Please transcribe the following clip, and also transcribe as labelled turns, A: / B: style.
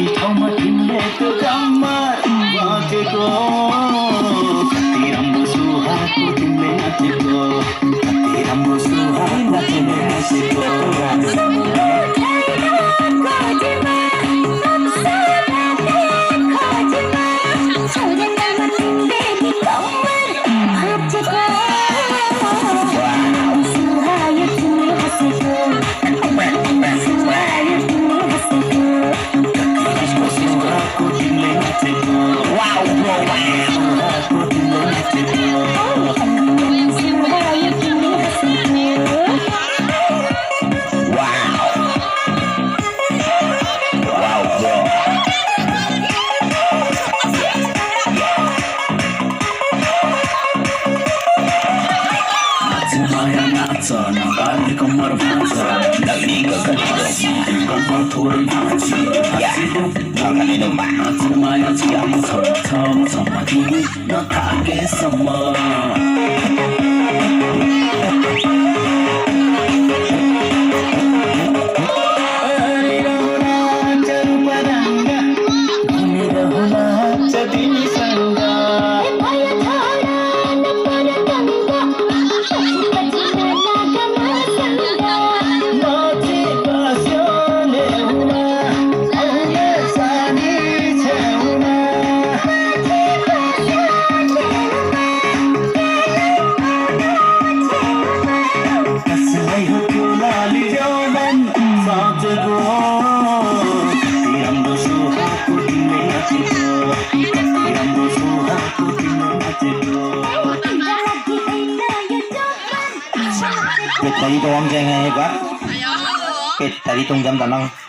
A: कति ठाउँमा तिमीले त्यो काममा बजेको कति राम्रो सुहाएको तिमीले नाचेको कति राम्रो सुहाएको तिमीले नाचेको नबाली कम्मर भाँच नगरीको गलीको थोरै भाँच माया छाम छम्म तिमी नथाकेसम्म Tadi tuang jeng bác. Tadi tung jam tanang.